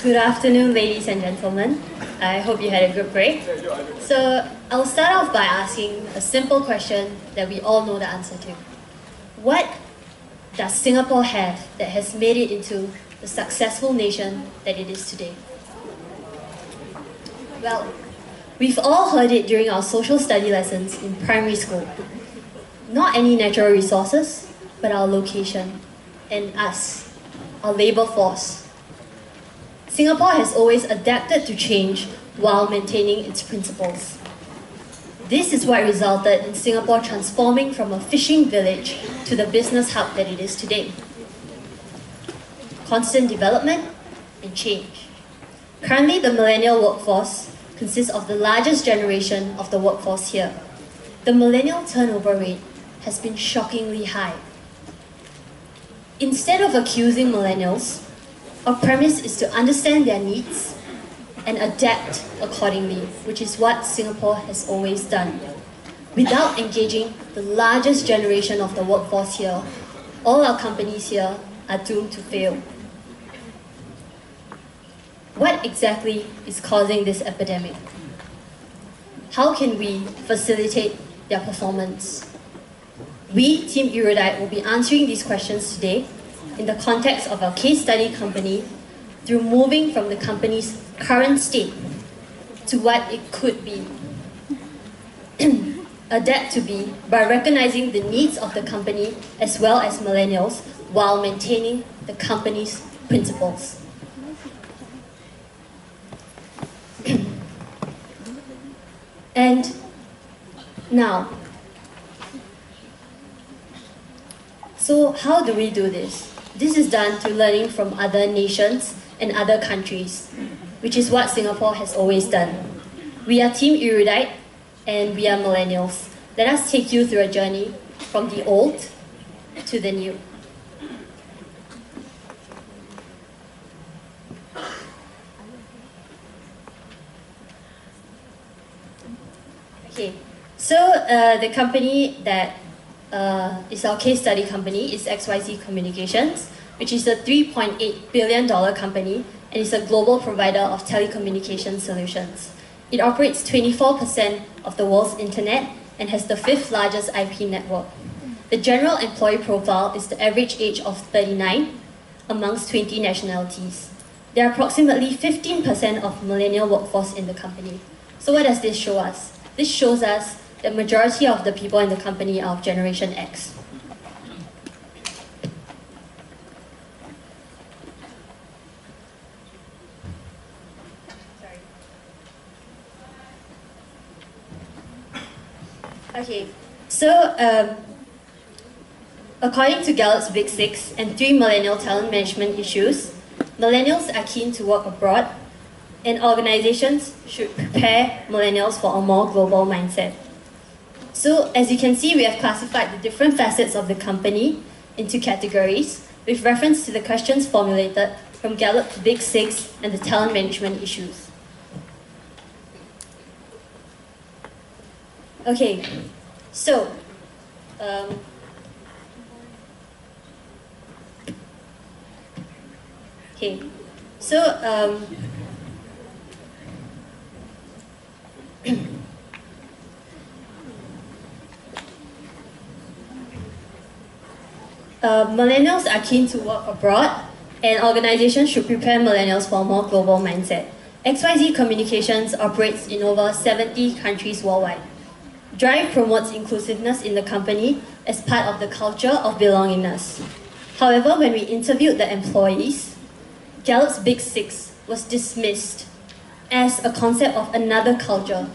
Good afternoon, ladies and gentlemen. I hope you had a good break. So I'll start off by asking a simple question that we all know the answer to. What does Singapore have that has made it into the successful nation that it is today? Well, we've all heard it during our social study lessons in primary school. Not any natural resources, but our location and us, our labour force. Singapore has always adapted to change while maintaining its principles. This is what resulted in Singapore transforming from a fishing village to the business hub that it is today. Constant development and change. Currently, the millennial workforce consists of the largest generation of the workforce here. The millennial turnover rate has been shockingly high. Instead of accusing millennials, our premise is to understand their needs and adapt accordingly, which is what Singapore has always done. Without engaging the largest generation of the workforce here, all our companies here are doomed to fail. What exactly is causing this epidemic? How can we facilitate their performance? We, Team Erudite, will be answering these questions today in the context of our case study company through moving from the company's current state to what it could be. Adapt to be by recognizing the needs of the company as well as millennials while maintaining the company's principles. And now, so how do we do this? This is done through learning from other nations and other countries, which is what Singapore has always done. We are Team Erudite and we are millennials. Let us take you through a journey from the old to the new. Okay, so the company that is our case study company is XYZ Communications, which is a $3.8 billion company and is a global provider of telecommunication solutions. It operates 24% of the world's internet and has the 5th largest IP network. The general employee profile is the average age of 39 amongst 20 nationalities. There are approximately 15% of millennial workforce in the company. So what does this show us? This shows us the majority of the people in the company are of Generation X. Okay, so according to Gallup's Big Six and 3 millennial talent management issues, millennials are keen to work abroad and organizations should prepare millennials for a more global mindset. So as you can see, we have classified the different facets of the company into categories with reference to the questions formulated from Gallup's Big Six and the talent management issues. Okay, so millennials are keen to work abroad and organizations should prepare millennials for a more global mindset. XYZ Communications operates in over 70 countries worldwide. Drive promotes inclusiveness in the company as part of the culture of belongingness. However, when we interviewed the employees, Gallup's Big Six was dismissed as a concept of another culture,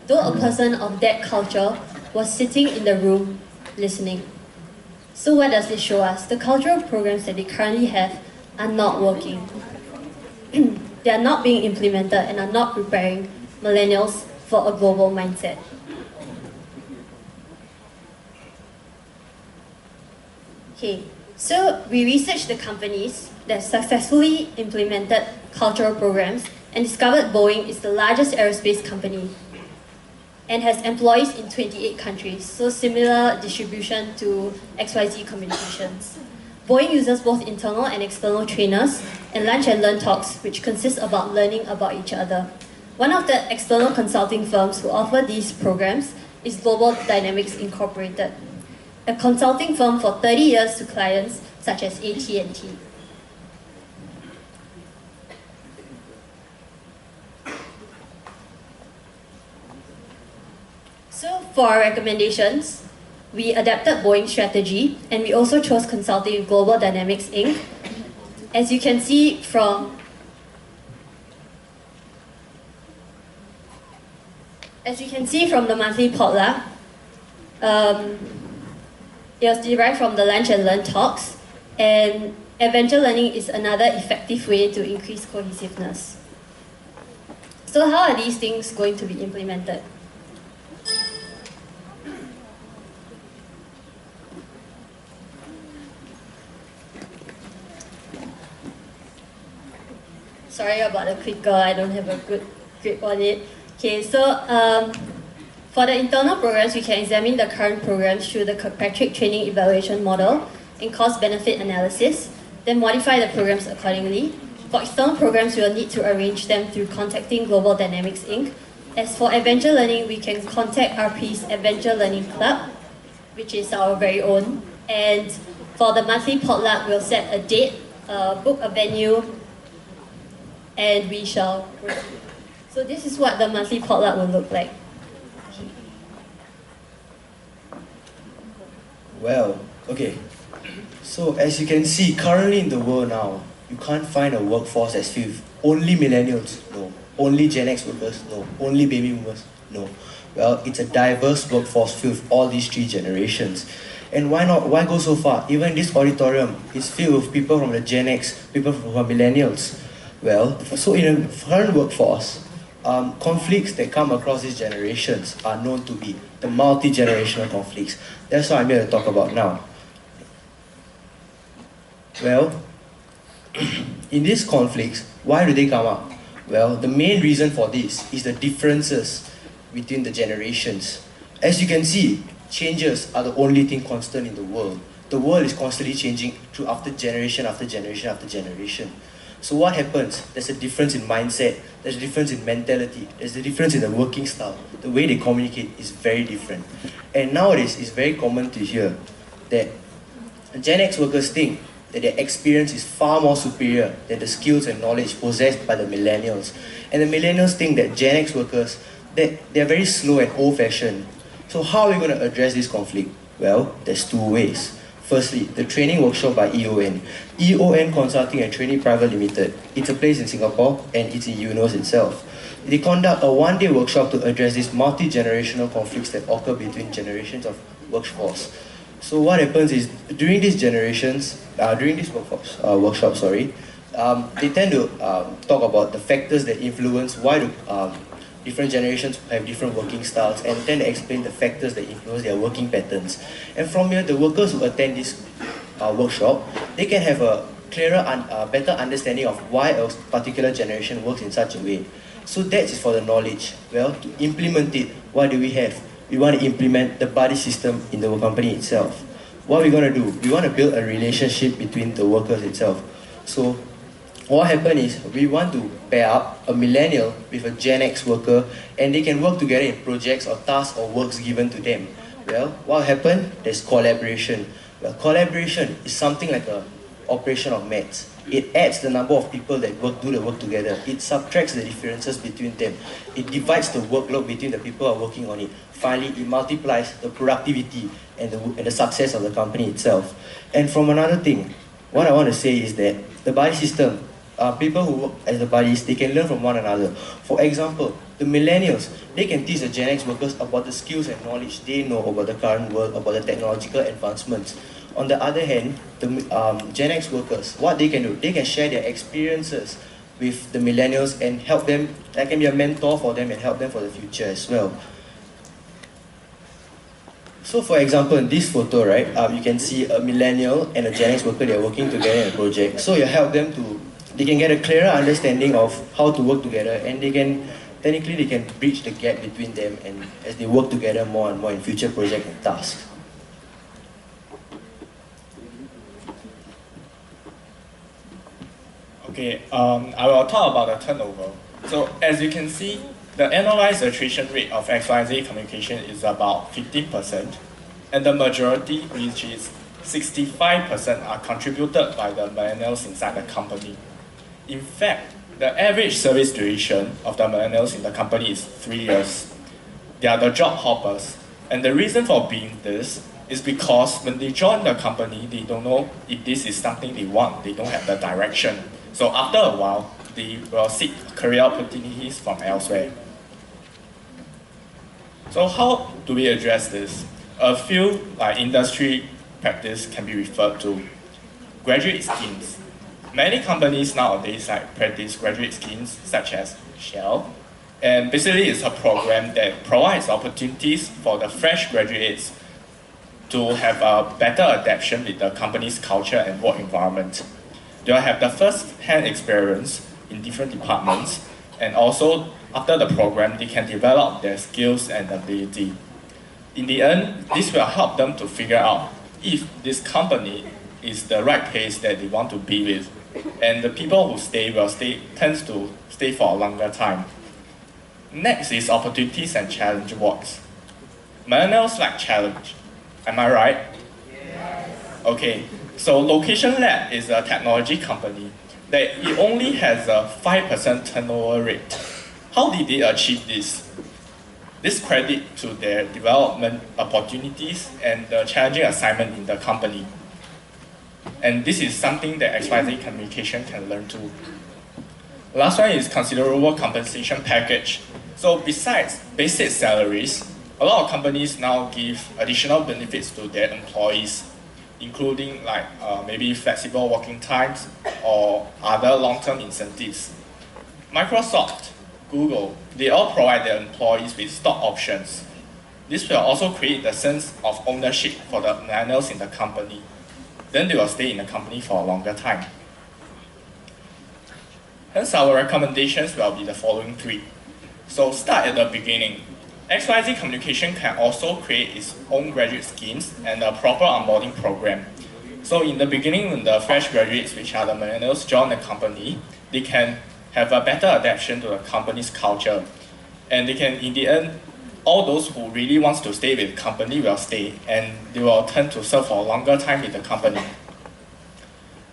though a person of that culture was sitting in the room listening. So what does this show us? The cultural programs that they currently have are not working. They are not being implemented and are not preparing millennials for a global mindset. Okay, so we researched the companies that successfully implemented cultural programs and discovered Boeing is the largest aerospace company and has employees in 28 countries, so similar distribution to XYZ Communications. Boeing uses both internal and external trainers and lunch and learn talks, which consist about learning about each other. One of the external consulting firms who offer these programs is Global Dynamics Incorporated, a consulting firm for 30 years to clients such as AT&T. So for our recommendations, we adapted Boeing's strategy and we also chose consulting with Global Dynamics Inc. As you can see from the monthly potluck, it was derived from the lunch and learn talks, and adventure learning is another effective way to increase cohesiveness. So how are these things going to be implemented? Sorry about the clicker, I don't have a good grip on it. Okay, so for the internal programs, we can examine the current programs through the Kirkpatrick training evaluation model and cost-benefit analysis, then modify the programs accordingly. For external programs, we will need to arrange them through contacting Global Dynamics Inc. As for adventure learning, we can contact RP's Adventure Learning Club, which is our very own. And for the monthly potluck, we'll set a date, book a venue, and we shall proceed. So this is what the monthly potluck will look like. Well, okay. So as you can see, currently in the world now, you can't find a workforce that's filled with only millennials, no. Only Gen X workers, no. Only baby boomers, no. Well, it's a diverse workforce filled with all these three generations. And why not? Why go so far? Even this auditorium is filled with people from the Gen X, people who are millennials. Well, so in a current workforce, conflicts that come across these generations are known to be the multi-generational conflicts. That's what I'm here to talk about now. Well, in these conflicts, why do they come up? Well, the main reason for this is the differences between the generations. As you can see, changes are the only thing constant in the world. The world is constantly changing through after generation after generation after generation. So what happens? There's a difference in mindset, there's a difference in mentality, there's a difference in the working style. The way they communicate is very different. And nowadays, it's very common to hear that Gen X workers think that their experience is far more superior than the skills and knowledge possessed by the millennials. And the millennials think that Gen X workers, that they're very slow and old-fashioned. So how are we going to address this conflict? Well, there's two ways. Firstly, the training workshop by EON. EON Consulting and Training Private Limited. It's a place in Singapore and it's in Eunos itself. They conduct a one-day workshop to address these multi-generational conflicts that occur between generations of workforce. So what happens is, during these generations, during this workshop, they tend to talk about the factors that influence why different generations have different working styles, and tend to explain the factors that influence their working patterns. And from here, the workers who attend this workshop, they can have a clearer and better understanding of why a particular generation works in such a way. So that is for the knowledge. Well, to implement it, what do we have? We want to implement the buddy system in the company itself. What we're going to do, we want to build a relationship between the workers itself. So what happened is, we want to pair up a millennial with a Gen X worker, and they can work together in projects or tasks or works given to them. Well, what happened? There's collaboration. Well, collaboration is something like an operation of maths. It adds the number of people that do the work together. It subtracts the differences between them. It divides the workload between the people who are working on it. Finally, it multiplies the productivity and the success of the company itself. And from another thing, what I want to say is that the buddy system, people who work as the buddies, they can learn from one another. For example, the millennials, they can teach the Gen X workers about the skills and knowledge they know about the current world, about the technological advancements. On the other hand, the Gen X workers, what they can do, they can share their experiences with the millennials and help them. That can be a mentor for them and help them for the future as well. So for example, in this photo, right, you can see a millennial and a Gen X worker, they are working together in a project. So you help them they can get a clearer understanding of how to work together, and technically they can bridge the gap between them, and as they work together more and more in future projects and tasks. Okay, I will talk about the turnover. So as you can see, the annualized attrition rate of XYZ communication is about 15%, and the majority, which is 65%, are contributed by the millennials inside the company. In fact, the average service duration of the millennials in the company is 3 years. They are the job hoppers, and the reason for being this is because when they join the company, they don't know if this is something they want, they don't have the direction. So after a while, they will seek career opportunities from elsewhere. So how do we address this? A few industry practice can be referred to. Graduate schemes. Many companies nowadays practice graduate schemes such as Shell, and basically it's a program that provides opportunities for the fresh graduates to have a better adaptation with the company's culture and work environment. They'll have the first-hand experience in different departments, and also after the program, they can develop their skills and ability. In the end, this will help them to figure out if this company is the right place that they want to be with, and the people who stay will tends to stay for a longer time. Next is opportunities and challenge works. Millennials like challenge. Am I right? Yes. Okay, so Location Lab is a technology company that it only has a 5% turnover rate. How did they achieve this? This credit to their development opportunities and the challenging assignment in the company. And this is something that XYZ Communication can learn too. Last one is considerable compensation package. So besides basic salaries, a lot of companies now give additional benefits to their employees, including maybe flexible working times or other long-term incentives. Microsoft, Google, they all provide their employees with stock options. This will also create the sense of ownership for the millennials in the company. Then they will stay in the company for a longer time. Hence, our recommendations will be the following 3. So start at the beginning. XYZ Communication can also create its own graduate schemes and a proper onboarding program. So in the beginning, when the fresh graduates, which are the millennials, join the company, they can have a better adaptation to the company's culture. And they can, in the end, all those who really wants to stay with the company will stay, and they will tend to serve for a longer time with the company.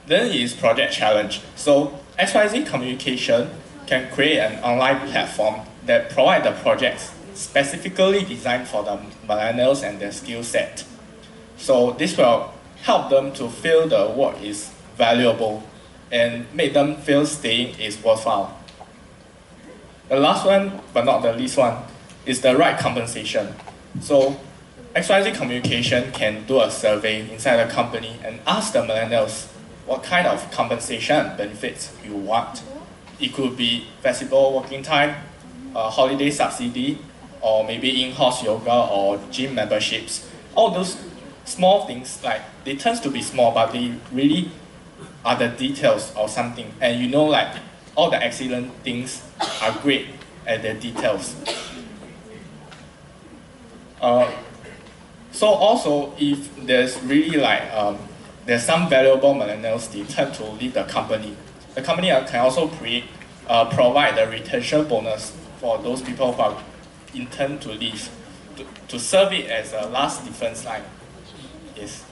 Then is project challenge. So XYZ Communication can create an online platform that provide the projects specifically designed for the millennials and their skill set. So this will help them to feel the work is valuable and make them feel staying is worthwhile. The last one, but not the least one, is the right compensation. So XYZ Communication can do a survey inside the company and ask the millennials what kind of compensation benefits you want. It could be flexible working time, holiday subsidy, or maybe in-house yoga or gym memberships. All those small things, they tend to be small, but they really are the details of something. And you know, all the excellent things are great at the details. So also, if there's really there's some valuable millennials, they tend to leave the company. The company can also provide a retention bonus for those people who are intend to leave, to serve it as a last defense line. Yes.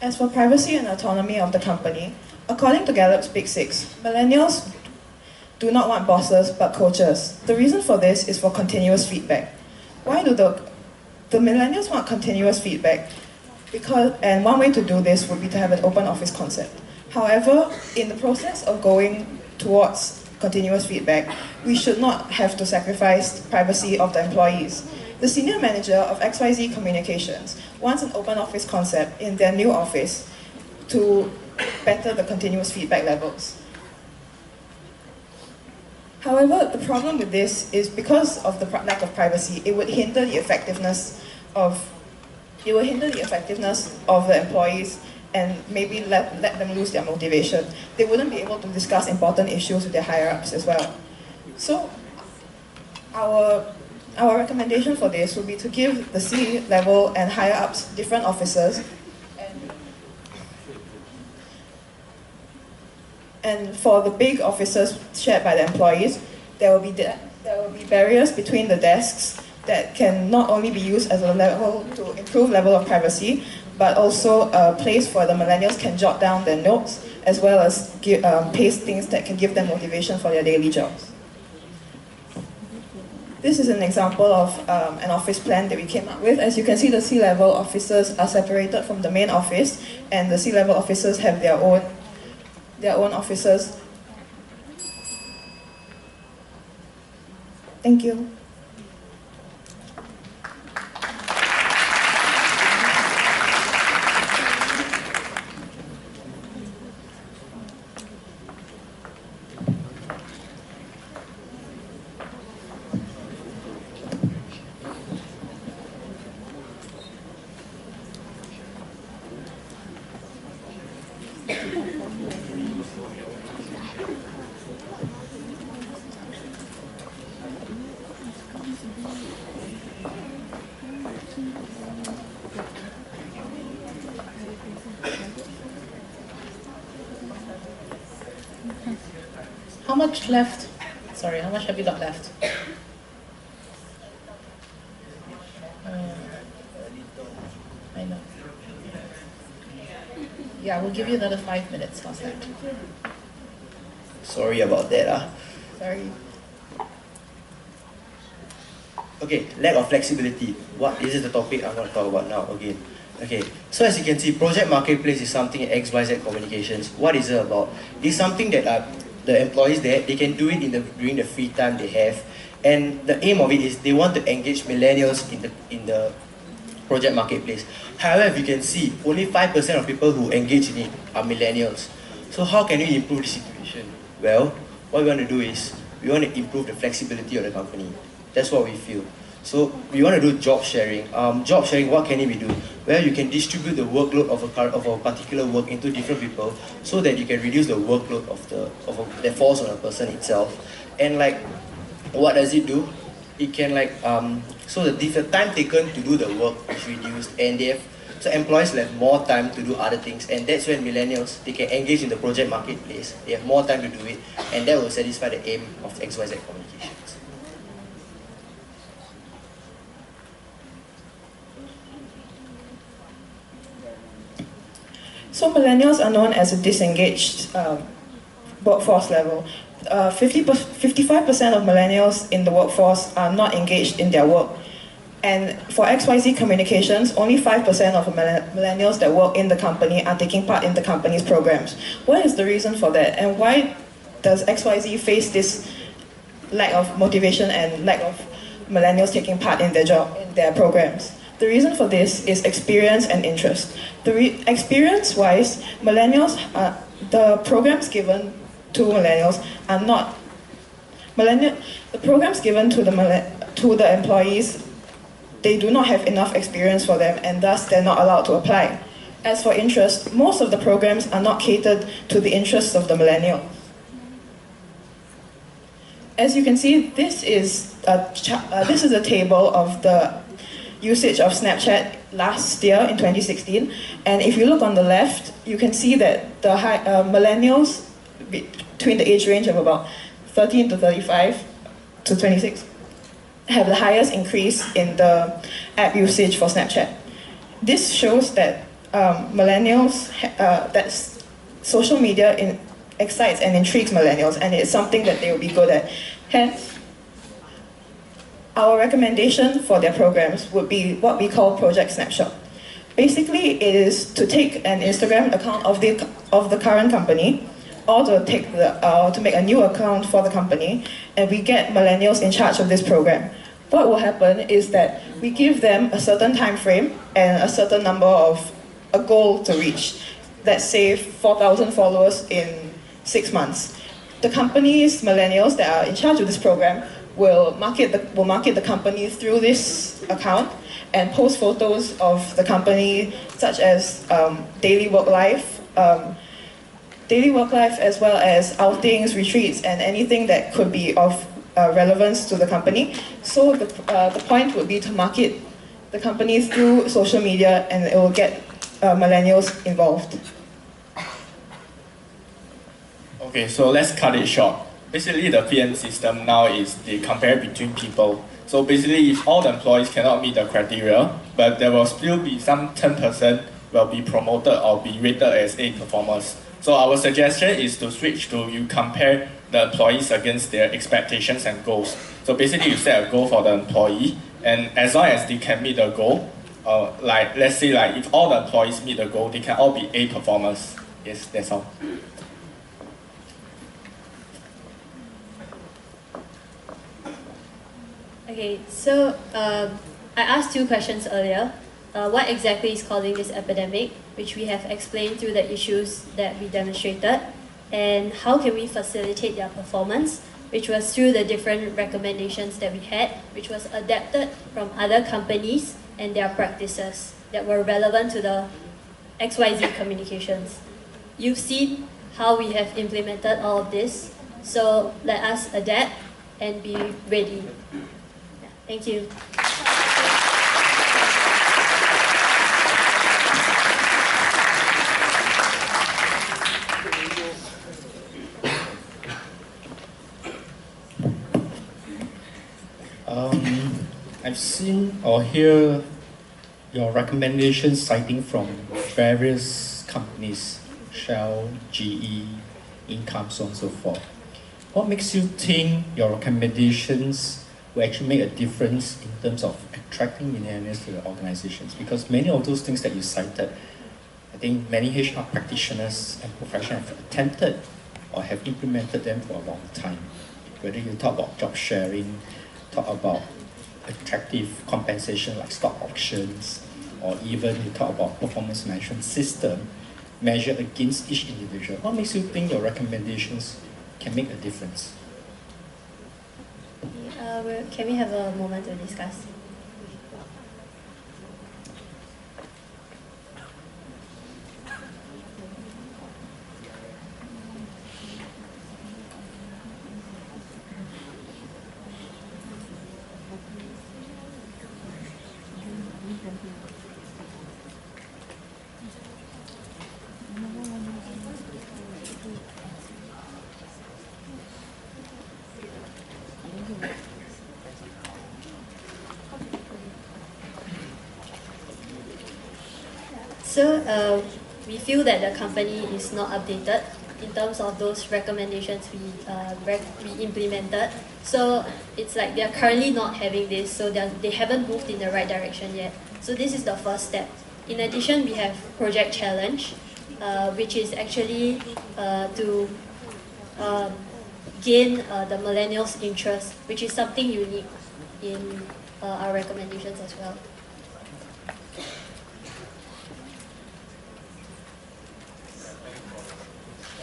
As for privacy and autonomy of the company, according to Gallup's Big Six, millennials do not want bosses but coaches. The reason for this is for continuous feedback. Why do the millennials want continuous feedback? And one way to do this would be to have an open office concept. However, in the process of going towards continuous feedback, we should not have to sacrifice privacy of the employees. The senior manager of XYZ Communications wants an open office concept in their new office to better the continuous feedback levels. However, the problem with this is because of the lack of privacy, it would hinder the effectiveness of the employees and maybe let them lose their motivation. They wouldn't be able to discuss important issues with their higher-ups as well. So Our recommendation for this would be to give the C-level and higher ups different officers, and for the big officers shared by the employees, there will be barriers between the desks that can not only be used as a level to improve level of privacy, but also a place for the millennials can jot down their notes, as well as paste things that can give them motivation for their daily jobs. This is an example of an office plan that we came up with. As you can see, the C-level officers are separated from the main office, and the C-level officers have their own officers. Thank you. How much left? Sorry, how much have you got left? I know. Yeah, we'll give you another 5 minutes. How's that? Sorry about that. Sorry. Okay, lack of flexibility. This is the topic I'm going to talk about now again. Okay, so as you can see, Project Marketplace is something at XYZ Communications. What is it about? It's something that the employees there, they can do it during the free time they have. And the aim of it is they want to engage millennials in the Project Marketplace. However, you can see, only 5% of people who engage in it are millennials. So how can we improve the situation? Well, what we want to do is, we want to improve the flexibility of the company. That's what we feel. So we want to do job sharing. Job sharing, what can it be do? Well, you can distribute the workload of a particular work into different people, so that you can reduce the workload that falls on a person itself. And like, what does it do? It can so the time taken to do the work is reduced, and so employees will have more time to do other things, and that's when millennials, they can engage in the Project Marketplace. They have more time to do it, and that will satisfy the aim of XYZ Communications. So millennials are known as a disengaged workforce level. 55% of millennials in the workforce are not engaged in their work. And for XYZ Communications, only 5% of millennials that work in the company are taking part in the company's programs. What is the reason for that? And why does XYZ face this lack of motivation and lack of millennials taking part in their programs? The reason for this is experience and interest. Experience-wise, millennials, the programs given to millennials are not the programs given to the employees, they do not have enough experience for them, and thus they're not allowed to apply. As for interest, most of the programs are not catered to the interests of the millennial. As you can see, this is a table of the usage of Snapchat last year in 2016, and if you look on the left, you can see that the millennials between the age range of about 13 to 35 to 26 have the highest increase in the app usage for Snapchat. This shows that millennials, that social media excites and intrigues millennials, and it's something that they will be good at. Hence, our recommendation for their programs would be what we call Project Snapshot. Basically, it is to take an Instagram account of the current company, or to make a new account for the company, and we get millennials in charge of this program. What will happen is that we give them a certain time frame and a certain number of a goal to reach. Let's say 4,000 followers in 6 months. The company's millennials that are in charge of this program will market the company through this account and post photos of the company, such as daily work life as well as outings, retreats, and anything that could be of relevance to the company. So the point would be to market the company through social media, and it will get millennials involved. Okay, so let's cut it short. Basically, the PN system now is the compare between people. So basically, if all the employees cannot meet the criteria, but there will still be some 10% will be promoted or be rated as A performers. So our suggestion is to switch to you compare the employees against their expectations and goals. So basically, you set a goal for the employee, and as long as they can meet the goal, like let's say like if all the employees meet the goal, they can all be A performers. Yes, that's all. Okay, so I asked two questions earlier. What exactly is causing this epidemic, which we have explained through the issues that we demonstrated, and how can we facilitate their performance, which was through the different recommendations that we had, which was adapted from other companies and their practices that were relevant to the XYZ communications. You've seen how we have implemented all of this, so let us adapt and be ready. Thank you. I've seen or hear your recommendations citing from various companies, Shell, GE, Income, so on and so forth. What makes you think your recommendations will actually make a difference in terms of attracting millennials to the organizations? Because many of those things that you cited, I think many HR practitioners and professionals have attempted or have implemented them for a long time. Whether you talk about job sharing, talk about attractive compensation like stock options, or even you talk about performance management system measured against each individual. What makes you think your recommendations can make a difference? Can we have a moment to discuss? So we feel that the company is not updated in terms of those recommendations we implemented. So it's like they're currently not having this, so they haven't moved in the right direction yet. So this is the first step. In addition, we have Project Challenge, which is actually to gain the millennials' interest, which is something unique in our recommendations as well.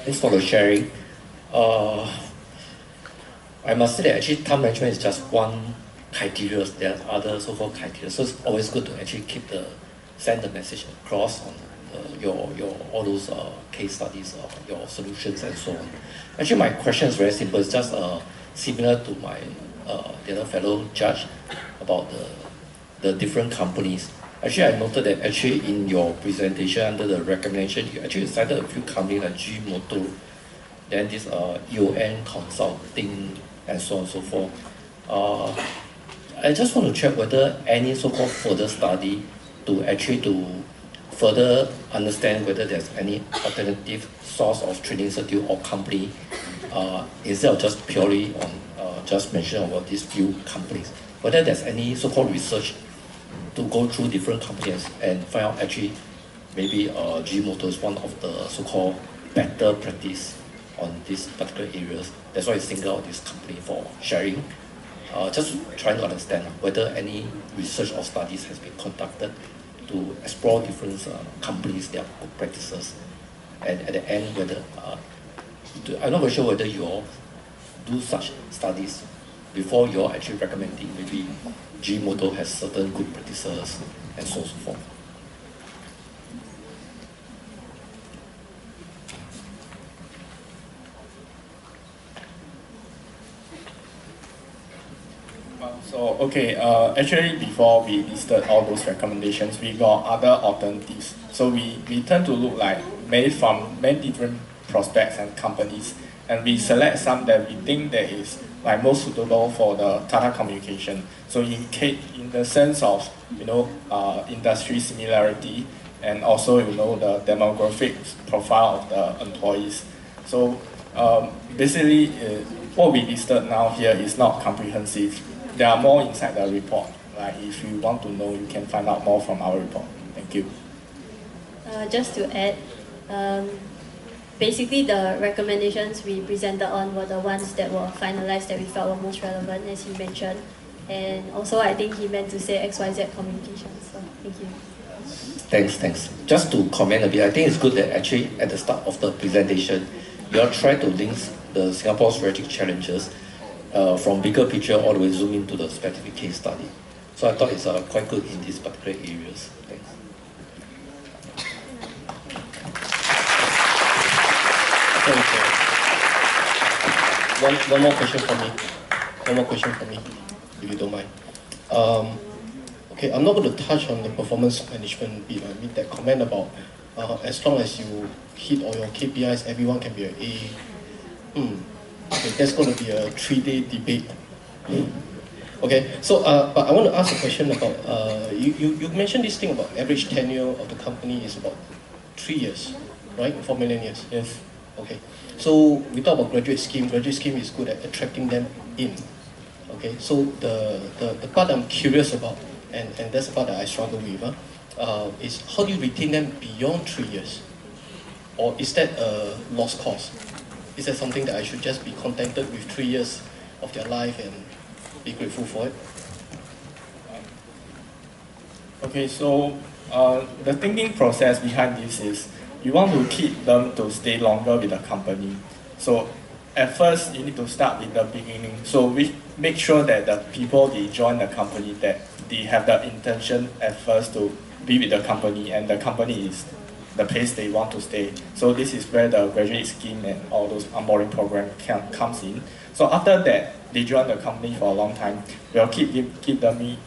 Thanks for the sharing. I must say that actually time management is just one criteria. There are other so-called criteria. So it's always good to actually send the message across on your all those case studies, your solutions and so on. Actually, my question is very simple. It's just similar to my the other fellow judge about the different companies. Actually, I noted that actually in your presentation under the recommendation, you actually cited a few companies like G Motor, then this EON Consulting, and so on and so forth. I just want to check whether any so-called further study to further understand whether there's any alternative source of training institute or company instead of just purely on just mention about these few companies. Whether there's any so-called research to go through different companies and find out actually maybe G Motor is one of the so-called better practice on these particular areas. That's why I single out this company for sharing. Just trying to understand whether any research or studies has been conducted to explore different companies, their good practices, and at the end whether I'm not very sure whether you all do such studies before you're actually recommending maybe G Motor has certain good practices and so on and so forth. Okay, actually before we listed all those recommendations, we got other alternatives. So we tend to look like made from many different prospects and companies, and we select some that we think that is like most suitable for the Tata Communication. So in the sense of industry similarity, and also the demographic profile of the employees. So basically, what we listed now here is not comprehensive. There are more inside the report. Like if you want to know, you can find out more from our report. Thank you. Just to add, basically the recommendations we presented on were the ones that were finalized that we felt were most relevant, as he mentioned. And also I think he meant to say XYZ communications. So thank you. Thanks. Just to comment a bit, I think it's good that actually at the start of the presentation, you all try to link the Singapore strategic challenges from bigger picture all the way zoom into the specific case study. So I thought it's quite good in these particular areas. Thanks. One more question from me, if you don't mind. Okay, I'm not going to touch on the performance management bit. I mean that comment about as long as you hit all your KPIs, everyone can be an A. Okay, that's going to be a 3-day debate. Okay, so but I want to ask a question about you mentioned this thing about average tenure of the company is about 3 years, right? For millennials. Yes. Okay, so we talk about graduate scheme. Graduate scheme is good at attracting them in. Okay, so the part I'm curious about, and that's the part that I struggle with, is how do you retain them beyond 3 years? Or is that a lost cause? Is that something that I should just be contented with 3 years of their life and be grateful for it? Okay, so the thinking process behind this is you want to keep them to stay longer with the company. So at first you need to start with the beginning. So we make sure that the people they join the company, that they have the intention at first to be with the company, and the company is the place they want to stay. So this is where the graduate scheme and all those onboarding program comes in. So after that, they join the company for a long time. We'll keep them the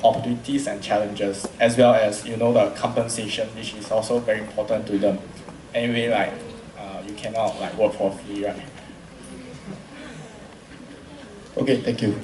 opportunities and challenges, as well as the compensation, which is also very important to them. Anyway, like you cannot like work for free, right? Okay, thank you.